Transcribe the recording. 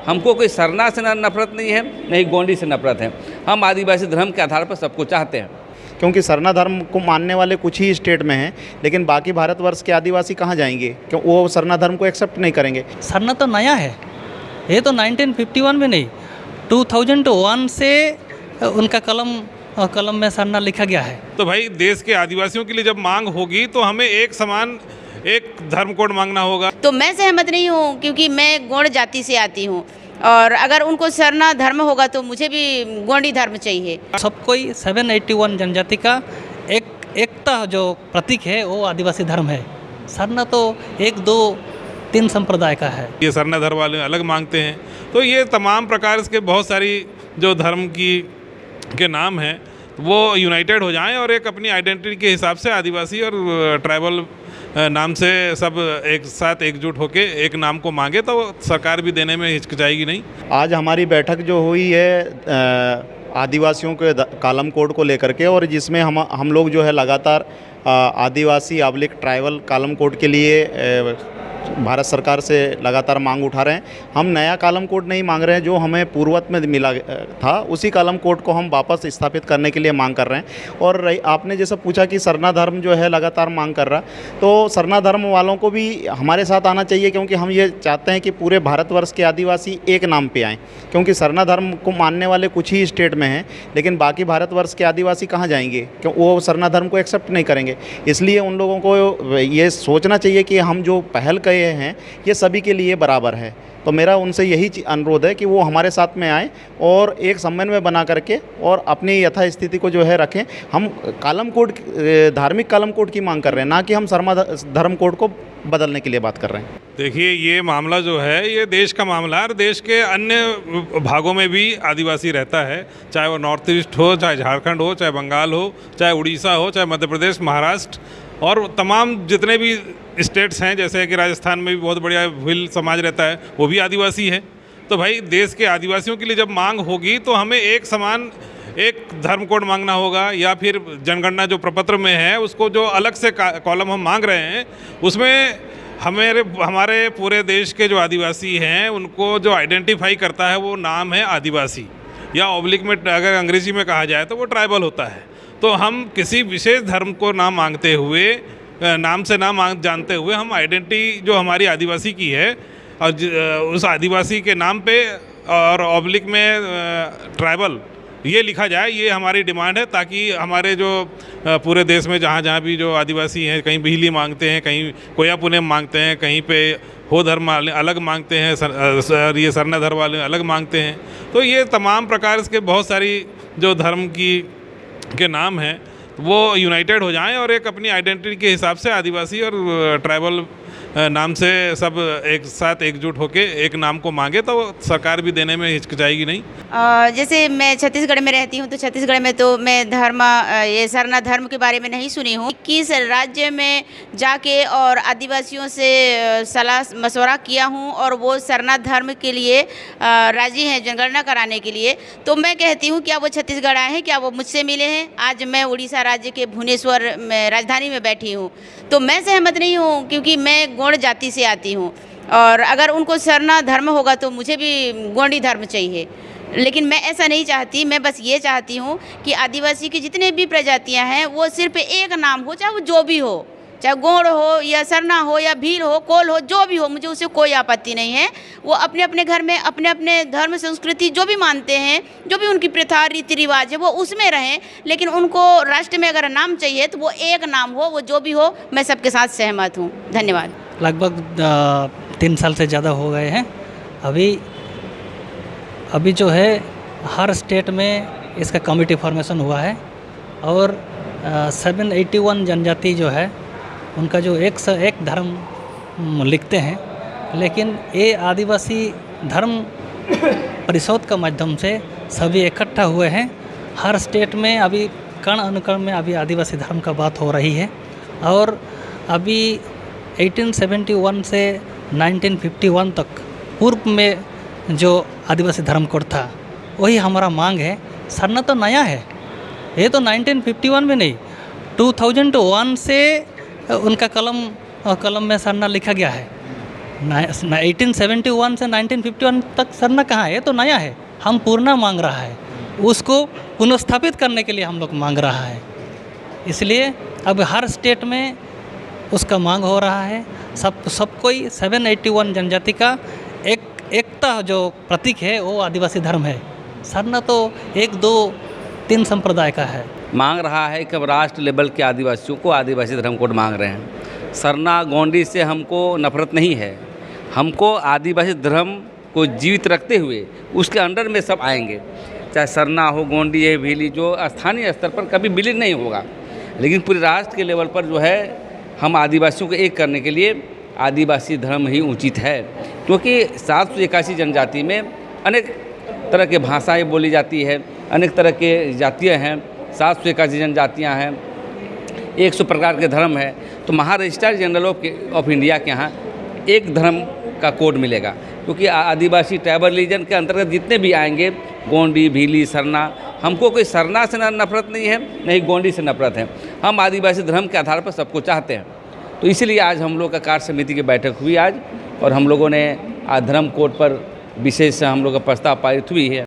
हमको कोई सरना से नफरत नहीं है, नहीं गोंडी से नफरत है। हम आदिवासी धर्म के आधार पर सबको चाहते हैं। क्योंकि सरना धर्म को मानने वाले कुछ ही स्टेट में हैं, लेकिन बाकी भारतवर्ष के आदिवासी कहाँ जाएंगे? क्यों वो सरना धर्म को एक्सेप्ट नहीं करेंगे। सरना तो नया है, ये तो 1951 में नहीं, 2001 से उनका कलम में सरना लिखा गया है। तो भाई देश के आदिवासियों के लिए जब मांग होगी तो हमें एक समान एक धर्म कोड मांगना होगा। तो मैं सहमत नहीं हूँ, क्योंकि मैं गौड़ जाति से आती हूँ और अगर उनको सरना धर्म होगा तो मुझे भी गोंडी धर्म चाहिए। सब कोई 781 जनजाति का एकता जो प्रतीक है वो आदिवासी धर्म है। सरना तो 1, 2, 3 संप्रदाय का है। ये सरना धर्म वाले अलग मांगते हैं, तो ये तमाम प्रकार के बहुत सारी जो धर्म के नाम हैं वो यूनाइटेड हो जाएं और एक अपनी आइडेंटिटी के हिसाब से आदिवासी और ट्राइबल नाम से सब एक साथ एकजुट होके एक नाम को मांगे तो सरकार भी देने में हिचकिचाएगी नहीं। आज हमारी बैठक जो हुई है आदिवासियों के कालम कोड को लेकर के, और जिसमें हम लोग जो है लगातार आदिवासी ट्राइबल कालम कोड के लिए भारत सरकार से लगातार मांग उठा रहे हैं। हम नया कालम कोड नहीं मांग रहे हैं, जो हमें पूर्वत में मिला था उसी कालम कोड को हम वापस स्थापित करने के लिए मांग कर रहे हैं। और आपने जैसा पूछा कि सरना धर्म जो है लगातार मांग कर रहा, तो सरना धर्म वालों को भी हमारे साथ आना चाहिए, क्योंकि हम ये चाहते हैं कि पूरे भारतवर्ष के आदिवासी एक नाम पे आएँ। क्योंकि सरना धर्म को मानने वाले कुछ ही स्टेट में हैं, लेकिन बाकी भारतवर्ष के आदिवासी कहाँ जाएंगे? क्यों वो सरना धर्म को एक्सेप्ट नहीं करेंगे। इसलिए उन लोगों को ये सोचना चाहिए कि हम जो पहल हैं ये सभी के लिए बराबर है। तो मेरा उनसे यही अनुरोध है कि वो हमारे साथ में आए और एक समन्वय बना करके और अपनी यथास्थिति को जो है रखें। हम कालम कोड, धार्मिक कालम कोड की मांग कर रहे हैं, ना कि हम सरना धर्म कोड को बदलने के लिए बात कर रहे हैं। देखिए ये मामला जो है ये देश का मामला है और देश के अन्य भागों में भी आदिवासी रहता है, चाहे वो नॉर्थ ईस्ट हो, चाहे झारखंड हो, चाहे बंगाल हो, चाहे उड़ीसा हो, चाहे मध्य प्रदेश, महाराष्ट्र और तमाम जितने भी स्टेट्स हैं, जैसे कि राजस्थान में भी बहुत बढ़िया भील समाज रहता है, वो भी आदिवासी है। तो भाई देश के आदिवासियों के लिए जब मांग होगी तो हमें एक समान एक धर्म कोड मांगना होगा, या फिर जनगणना जो प्रपत्र में है उसको जो अलग से कॉलम हम मांग रहे हैं उसमें हमारे पूरे देश के जो आदिवासी हैं उनको जो आइडेंटिफाई करता है वो नाम है आदिवासी, या ऑब्लिक में अगर अंग्रेजी में कहा जाए तो वो ट्राइबल होता है। तो हम किसी विशेष धर्म को ना मांगते हुए, नाम से ना जानते हुए हम आइडेंटिटी जो हमारी आदिवासी की है और उस आदिवासी के नाम पे और ऑब्लिक में ट्राइबल ये लिखा जाए, ये हमारी डिमांड है, ताकि हमारे जो पूरे देश में जहाँ जहाँ भी जो आदिवासी हैं, कहीं बिजली मांगते हैं, कहीं कोया पुनम मांगते हैं, कहीं पे हो धर्म वाले अलग मांगते हैं, ये सरना धर्म वाले अलग मांगते हैं। तो ये तमाम प्रकार के बहुत सारी जो धर्म के नाम हैं वो यूनाइटेड हो जाएं और एक अपनी आइडेंटिटी के हिसाब से आदिवासी और ट्राइबल नाम से सब एक साथ एकजुट होके एक नाम को मांगे तो सरकार भी देने में हिचकिचाएगी नहीं। जैसे मैं छत्तीसगढ़ में रहती हूँ, तो छत्तीसगढ़ में तो मैं ये सरना धर्म के बारे में नहीं सुनी हूँ। किस राज्य में जाके और आदिवासियों से सलाह मशवरा किया हूँ और वो सरना धर्म के लिए राजी हैं जनगणना कराने के लिए। तो मैं कहती हूँ क्या वो छत्तीसगढ़ आए हैं, क्या वो मुझसे मिले हैं? आज मैं उड़ीसा राज्य के भुवनेश्वर में राजधानी में बैठी हूँ, तो मैं सहमत नहीं हूँ, क्योंकि मैं गौड़ जाति से आती हूँ और अगर उनको सरना धर्म होगा तो मुझे भी गोंडी धर्म चाहिए। लेकिन मैं ऐसा नहीं चाहती, मैं बस ये चाहती हूँ कि आदिवासी की जितने भी प्रजातियाँ हैं वो सिर्फ एक नाम हो, चाहे वो जो भी हो, चाहे गौड़ हो या सरना हो या भील हो, कोल हो, जो भी हो, मुझे उससे कोई आपत्ति नहीं है। वो अपने अपने घर में अपने अपने धर्म संस्कृति जो भी मानते हैं, जो भी उनकी प्रथा रीति रिवाज है वो उसमें रहें, लेकिन उनको राष्ट्र में अगर नाम चाहिए तो वो एक नाम हो, वो जो भी हो। मैं सबके साथ सहमत हूँ। धन्यवाद। लगभग 3 साल से ज़्यादा हो गए हैं। अभी जो है हर स्टेट में इसका कमेटी फॉर्मेशन हुआ है और 781 जनजाति जो है उनका जो एक धर्म लिखते हैं, लेकिन ये आदिवासी धर्म परिषद का माध्यम से सभी इकट्ठा हुए हैं। हर स्टेट में अभी कण अनुकरण में अभी आदिवासी धर्म का बात हो रही है और अभी 1871 से 1951 तक पूर्व में जो आदिवासी धर्म कोड था वही हमारा मांग है। सरना तो नया है, ये तो 1951 में नहीं, 2001 से उनका कलम में सरना लिखा गया है। 1871 से 1951 तक सरना कहाँ है? ये तो नया है। हम पूर्णा मांग रहा है, उसको पुनर्स्थापित करने के लिए हम लोग मांग रहा है। इसलिए अब हर स्टेट में उसका मांग हो रहा है। सब कोई 781 जनजाति का एकता जो प्रतीक है वो आदिवासी धर्म है। सरना तो 1, 2, 3 संप्रदाय का है। मांग रहा है कि अब राष्ट्र लेवल के आदिवासियों को आदिवासी धर्म कोड मांग रहे हैं। सरना गोंडी से हमको नफरत नहीं है, हमको आदिवासी धर्म को जीवित रखते हुए उसके अंडर में सब आएंगे, चाहे सरना हो, गोंडी है, भीली, जो स्थानीय स्तर पर कभी विलीन नहीं होगा, लेकिन पूरे राष्ट्र के लेवल पर जो है हम आदिवासियों को एक करने के लिए आदिवासी धर्म ही उचित है। क्योंकि 781 जनजाति में अनेक तरह के भाषाएं बोली जाती है, अनेक तरह के जातियाँ हैं, 781 जनजातियाँ हैं, 100 प्रकार के धर्म है। तो महारजिस्ट्रार जनरल ऑफ इंडिया के यहाँ एक धर्म का कोड मिलेगा, क्योंकि आदिवासी ट्राइबल रीजन के अंतर्गत जितने भी आएंगे, गोंडी, भीली, सरना, हमको कोई सरना से नफरत नहीं है, नहीं गोंडी से नफरत है। हम आदिवासी धर्म के आधार पर सबको चाहते हैं। तो इसीलिए आज हम लोग का कार्य समिति की बैठक हुई आज, और हम लोगों ने धर्म कोड पर विशेष हम लोग का प्रस्ताव पारित हुई है।